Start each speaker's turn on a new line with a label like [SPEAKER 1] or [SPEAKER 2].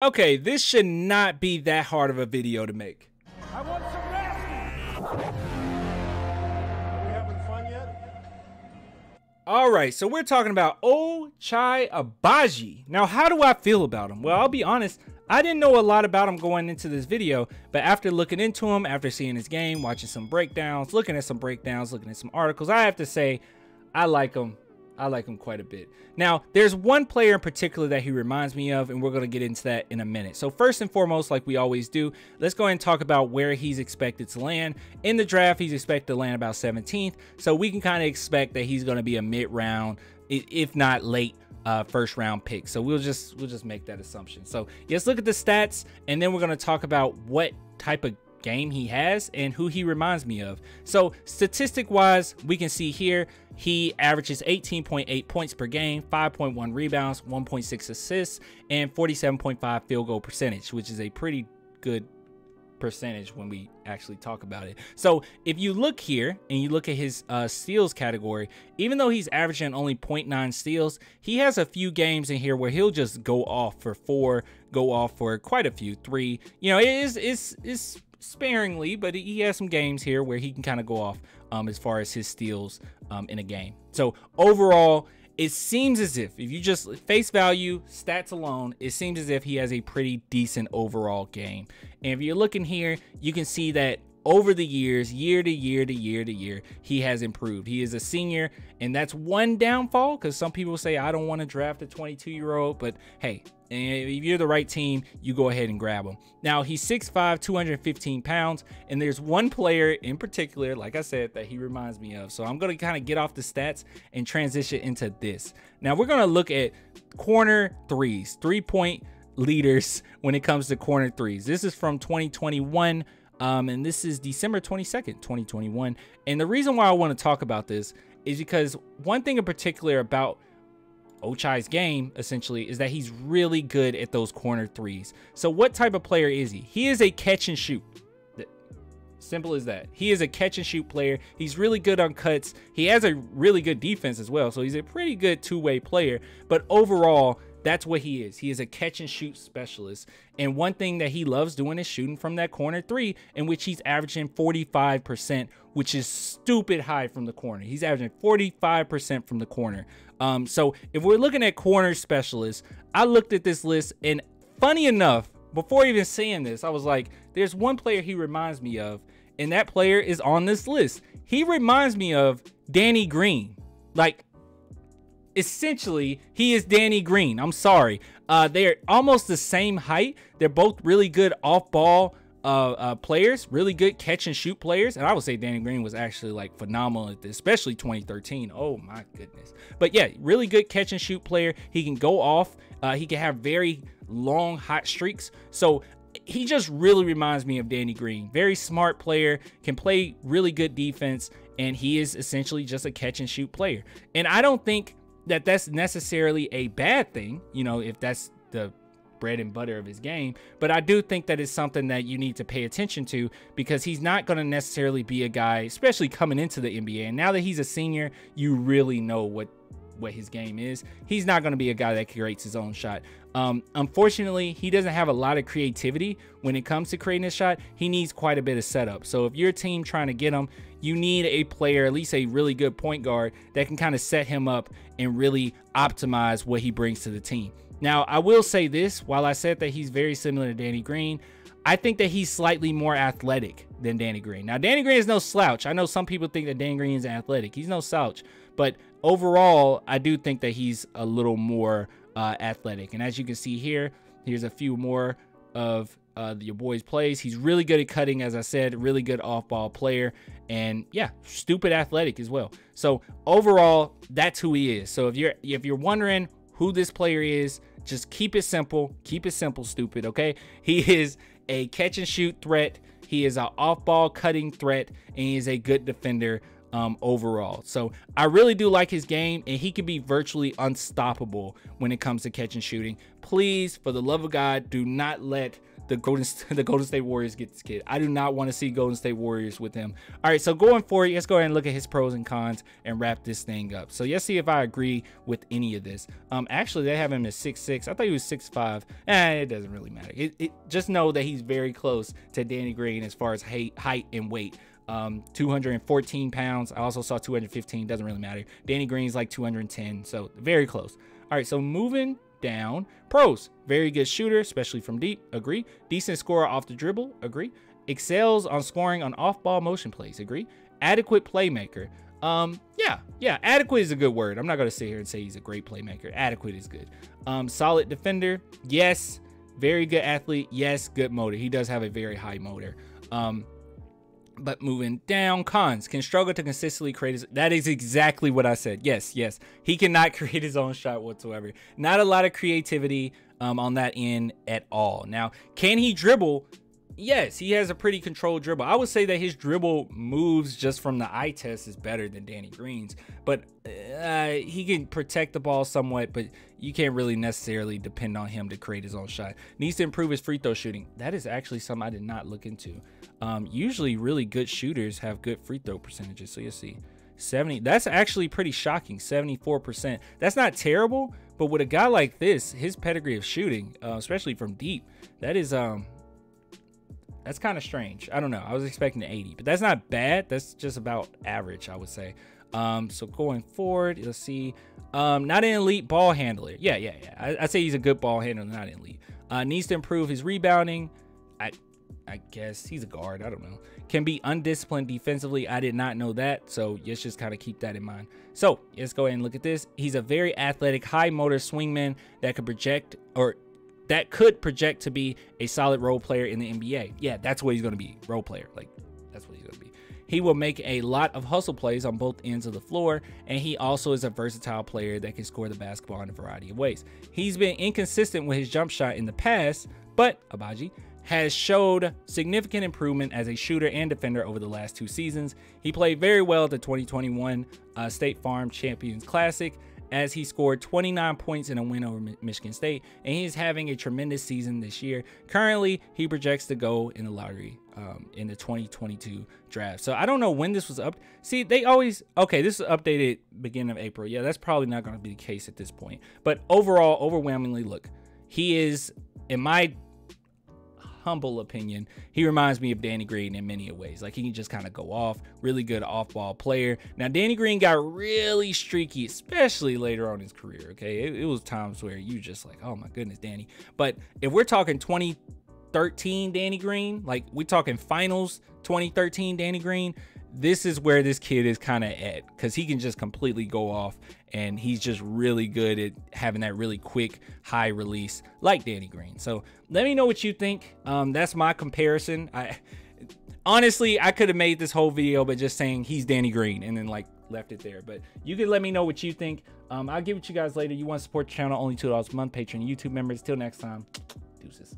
[SPEAKER 1] Okay, this should not be that hard of a video to make.
[SPEAKER 2] I want some nasty. Are we having fun yet?
[SPEAKER 1] All right, so we're talking about Ochai Abaji. Now, how do I feel about him? Well, I'll be honest, I didn't know a lot about him going into this video, but after looking into him, after seeing his game, watching some breakdowns, looking at some articles, I have to say I like him. I like him quite a bit. Now, there's one player in particular that he reminds me of, and we're going to get into that in a minute. So first and foremost, like we always do, let's go ahead and talk about where he's expected to land. In the draft, he's expected to land about 17th. So we can kind of expect that he's going to be a mid-round, if not late first round pick. So we'll just make that assumption. So let's look at the stats, and then we're going to talk about what type of game he has and who he reminds me of. So statistic wise, we can see here he averages 18.8 points per game, 5.1 rebounds, 1.6 assists, and 47.5 field goal percentage, which is a pretty good percentage when we actually talk about it. So if you look here and you look at his steals category, even though he's averaging only 0.9 steals, he has a few games in here where he'll just go off for 4, go off for quite a few, 3. You know, it is sparingly, but he has some games here where he can kind of go off as far as his steals in a game. So overall, it seems as if you just face value stats alone, it seems as if he has a pretty decent overall game. And if you're looking here, you can see that over the years, year to year, he has improved. He is a senior, and that's one downfall, because some people say, I don't want to draft a 22-year-old, but hey, if you're the right team, you go ahead and grab him. Now, he's 6'5", 215 pounds, and there's one player in particular, like I said, that he reminds me of. So I'm going to kind of get off the stats and transition into this. Now, we're going to look at corner threes, three-point leaders when it comes to corner threes. This is from 2021. And this is December 22nd, 2021. And the reason why I want to talk about this is because one thing in particular about Ochai's game, essentially, is that he's really good at those corner threes. So what type of player is he? He is a catch and shoot. Simple as that. He is a catch and shoot player. He's really good on cuts. He has a really good defense as well. So he's a pretty good two-way player. But overall, that's what he is. He is a catch and shoot specialist. And one thing that he loves doing is shooting from that corner three, in which he's averaging 45%, which is stupid high from the corner. He's averaging 45% from the corner. So if we're looking at corner specialists, I looked at this list, and funny enough, before even seeing this, I was like, there's one player he reminds me of, and that player is on this list. He reminds me of Danny Green. Like, essentially, he is Danny Green. I'm sorry. They're almost the same height. They're both really good off-ball players, really good catch and shoot players. And I would say Danny Green was actually like phenomenal at this, especially 2013. Oh my goodness. But yeah, really good catch and shoot player. He can go off. He can have very long hot streaks. So he just really reminds me of Danny Green. Very smart player, can play really good defense, and he is essentially just a catch and shoot player. And I don't think that that's necessarily a bad thing, you know, if that's the bread and butter of his game. But I do think that it's something that you need to pay attention to, because he's not going to necessarily be a guy, especially coming into the NBA. And now that he's a senior, you really know what his game is. He's not going to be a guy that creates his own shot. Unfortunately, he doesn't have a lot of creativity when it comes to creating a shot. He needs quite a bit of setup. So if you're a team trying to get him, you need a player, at least a really good point guard, that can kind of set him up and really optimize what he brings to the team. Now, I will say this, while I said that he's very similar to Danny Green, I think that he's slightly more athletic than Danny Green. Now, Danny Green is no slouch. I know some people think that Danny Green is athletic. He's no slouch. But overall, I do think that he's a little more athletic. And as you can see here, here's a few more of your boy's plays. He's really good at cutting, as I said, really good off-ball player. And yeah, stupid athletic as well. So overall, that's who he is. So if you're wondering who this player is, just keep it simple. Keep it simple, stupid, okay? He is a catch and shoot threat. He is an off-ball cutting threat, and he is a good defender overall. So I really do like his game, and he can be virtually unstoppable when it comes to catch and shooting. Please, for the love of God, do not let the Golden State Warriors get this kid. I do not want to see Golden State Warriors with him. All right, so going forward, let's go ahead and look at his pros and cons and wrap this thing up. So let's see if I agree with any of this. Actually, they have him at 6'6". I thought he was 6'5". It doesn't really matter. Just know that he's very close to Danny Green as far as height and weight. 214 pounds. I also saw 215. Doesn't really matter. Danny Green's like 210, so very close. All right, so moving down. Pros: very good shooter, especially from deep. Agree. Decent scorer off the dribble. Agree. Excels on scoring on off-ball motion plays. Agree. Adequate playmaker. Yeah, adequate is a good word. I'm not gonna sit here and say he's a great playmaker. Adequate is good. Solid defender. Yes. Very good athlete. Yes. Good motor. He does have a very high motor. But moving down, cons: can struggle to consistently create his. That is exactly what I said. Yes, he cannot create his own shot whatsoever. Not a lot of creativity on that end at all. Now, can he dribble? Yes, he has a pretty controlled dribble. I would say that his dribble moves just from the eye test is better than Danny Green's, but he can protect the ball somewhat, but you can't really necessarily depend on him to create his own shot. Needs to improve his free throw shooting. That is actually something I did not look into. Usually really good shooters have good free throw percentages. So you'll see 70. That's actually pretty shocking. 74%. That's not terrible, but with a guy like this, his pedigree of shooting, especially from deep, that is that's kind of strange. I don't know. I was expecting an 80, but that's not bad. That's just about average, I would say. So going forward, let's see. Not an elite ball handler. Yeah. I'd say he's a good ball handler, not an elite. Needs to improve his rebounding. I guess he's a guard. I don't know. Can be undisciplined defensively. I did not know that. So let's just kind of keep that in mind. So let's go ahead and look at this. He's a very athletic, high motor swingman that could project to be a solid role player in the NBA. Yeah, that's what he's going to be. Role player. Like, that's what he's going to be. He will make a lot of hustle plays on both ends of the floor, and he also is a versatile player that can score the basketball in a variety of ways. He's been inconsistent with his jump shot in the past, but Abaji has showed significant improvement as a shooter and defender over the last 2 seasons. He played very well at the 2021 State Farm Champions Classic, as he scored 29 points in a win over Michigan State, and he's having a tremendous season this year. Currently, he projects to go in the lottery in the 2022 draft. So I don't know when this was up. See, they always, okay, this is updated beginning of April. Yeah, that's probably not going to be the case at this point. But overall, overwhelmingly, look, he is, in my humble opinion, he reminds me of Danny Green in many ways. Like, he can just kind of go off. Really good off-ball player. Now, Danny Green got really streaky, especially later on in his career, okay? It was times where you just like, oh my goodness, Danny. But if we're talking 2013 Danny Green, like we're talking finals 2013 Danny Green, this is where this kid is kind of at, because he can just completely go off, and he's just really good at having that really quick high release like Danny Green. So let me know what you think. That's my comparison. Honestly, I could have made this whole video by just saying he's Danny Green and then like left it there, but you can let me know what you think. I'll give it to you guys later. You want to support the channel, only $2 a month, Patreon, YouTube members. Till next time, deuces.